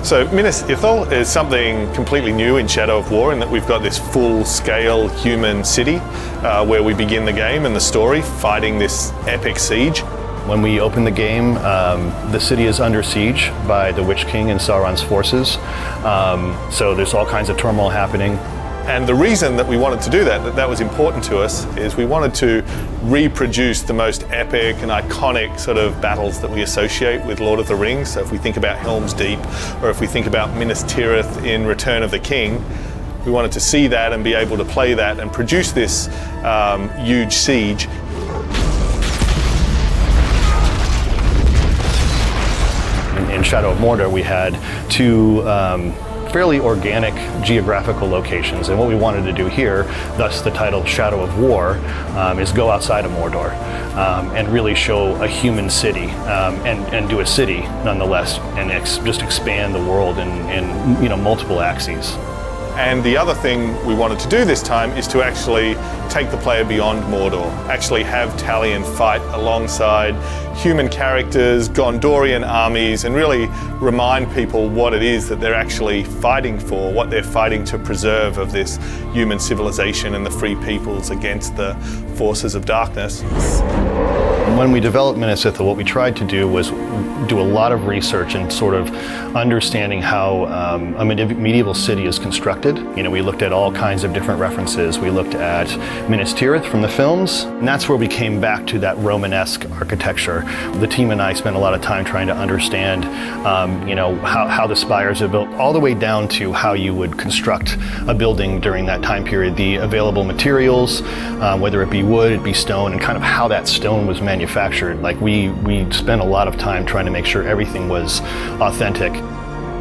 So Minas Ithil is something completely new in Shadow of War in that we've got this full-scale human city where we begin the game and the story fighting this epic siege. When we open the game, the city is under siege by the Witch King and Sauron's forces. So there's all kinds of turmoil happening. And the reason that we wanted to do that was important to us, is we wanted to reproduce the most epic and iconic sort of battles that we associate with Lord of the Rings. So if we think about Helm's Deep, or if we think about Minas Tirith in Return of the King, we wanted to see that and be able to play that and produce this huge siege. In Shadow of Mordor, we had two fairly organic geographical locations, and what we wanted to do here, thus the title Shadow of War, is go outside of Mordor and really show a human city and do a city nonetheless, and just expand the world in multiple axes. And the other thing we wanted to do this time is to actually take the player beyond Mordor, actually have Talion fight alongside human characters, Gondorian armies, and really remind people what it is that they're actually fighting for, what they're fighting to preserve of this human civilization and the free peoples against the forces of darkness. When we developed Minas Ithil, what we tried to do was do a lot of research and sort of understanding how a medieval city is constructed. We looked at all kinds of different references. We looked at Minas Tirith from the films, and that's where we came back to that Romanesque architecture. The team and I spent a lot of time trying to understand, how the spires are built, all the way down to how you would construct a building during that time period, the available materials, whether it be wood, it be stone, and kind of how that stone was manufactured. Like we spent a lot of time trying to make sure everything was authentic.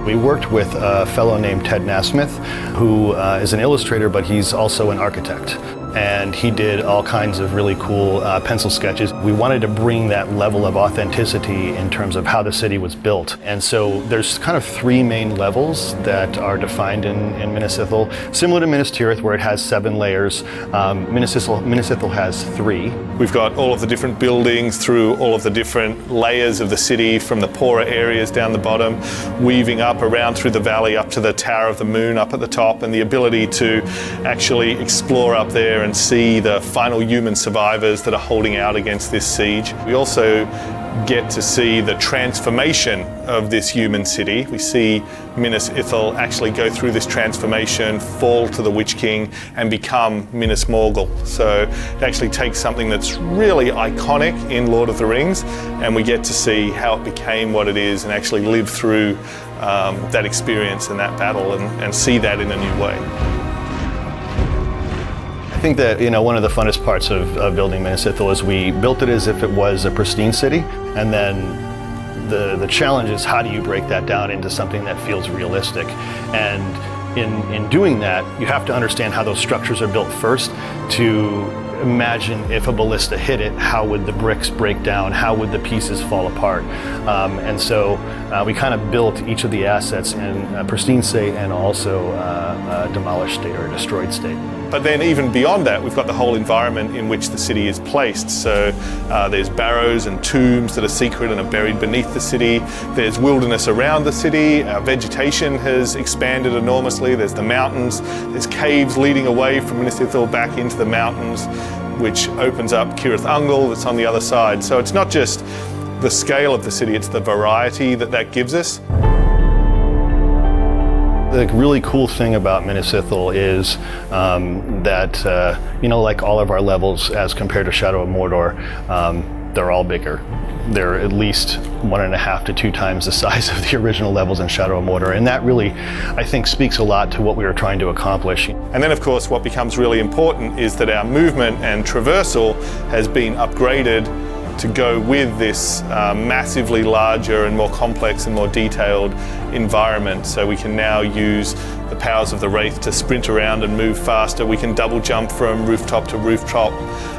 We worked with a fellow named Ted Nasmith, who is an illustrator, but he's also an architect. And he did all kinds of really cool pencil sketches. We wanted to bring that level of authenticity in terms of how the city was built. And so there's kind of three main levels that are defined in Minas Ithil. Similar to Minas Tirith, where it has 7 layers, Minas Ithil has 3. We've got all of the different buildings through all of the different layers of the city, from the poorer areas down the bottom, weaving up around through the valley up to the Tower of the Moon up at the top, and the ability to actually explore up there and see the final human survivors that are holding out against this siege. We also get to see the transformation of this human city. We see Minas Ithil actually go through this transformation, fall to the Witch King, and become Minas Morgul. So it actually takes something that's really iconic in Lord of the Rings, and we get to see how it became what it is and actually live through that experience and that battle and see that in a new way. I think that one of the funnest parts of building Minas Ithil is we built it as if it was a pristine city, and then the challenge is how do you break that down into something that feels realistic. And in doing that, you have to understand how those structures are built first to imagine if a ballista hit it, how would the bricks break down, how would the pieces fall apart. And so we kind of built each of the assets in a pristine state and also a demolished state or a destroyed state. But then even beyond that, we've got the whole environment in which the city is placed. So there's barrows and tombs that are secret and are buried beneath the city. There's wilderness around the city. Vegetation has expanded enormously. There's the mountains. There's caves leading away from Minas Ithil back into the mountains, which opens up Cirith Ungol that's on the other side. So it's not just the scale of the city, it's the variety that gives us. The really cool thing about Minas Ithil is that, like all of our levels as compared to Shadow of Mordor, they're all bigger. They're at least 1.5 to 2 times the size of the original levels in Shadow of Mordor. And that really, I think, speaks a lot to what we were trying to accomplish. And then, of course, what becomes really important is that our movement and traversal has been upgraded to go with this massively larger and more complex and more detailed environment. So we can now use the powers of the Wraith to sprint around and move faster. We can double jump from rooftop to rooftop.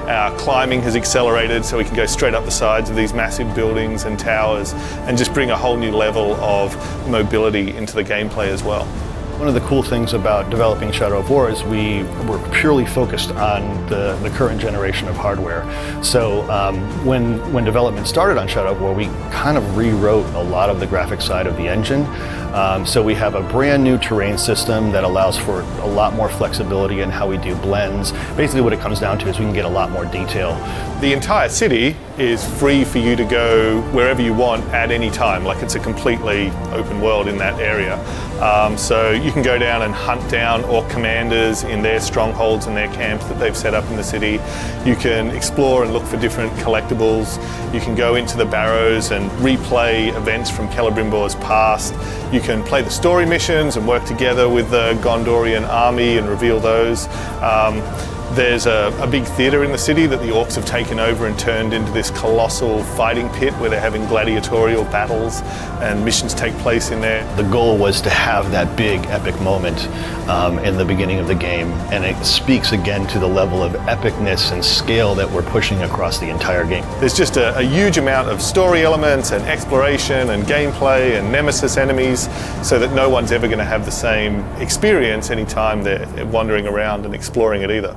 Our climbing has accelerated, so we can go straight up the sides of these massive buildings and towers and just bring a whole new level of mobility into the gameplay as well. One of the cool things about developing Shadow of War is we were purely focused on the current generation of hardware. So when development started on Shadow of War, we kind of rewrote a lot of the graphic side of the engine. So we have a brand new terrain system that allows for a lot more flexibility in how we do blends. Basically what it comes down to is we can get a lot more detail. The entire city is free for you to go wherever you want at any time. Like, it's a completely open world in that area. So you can go down and hunt down orc commanders in their strongholds and their camps that they've set up in the city. You can explore and look for different collectibles. You can go into the barrows and replay events from Celebrimbor's past. You can play the story missions and work together with the Gondorian army and reveal those. There's a big theatre in the city that the orcs have taken over and turned into this colossal fighting pit where they're having gladiatorial battles and missions take place in there. The goal was to have that big epic moment in the beginning of the game, and it speaks again to the level of epicness and scale that we're pushing across the entire game. There's just a huge amount of story elements and exploration and gameplay and nemesis enemies, so that no one's ever going to have the same experience anytime they're wandering around and exploring it either.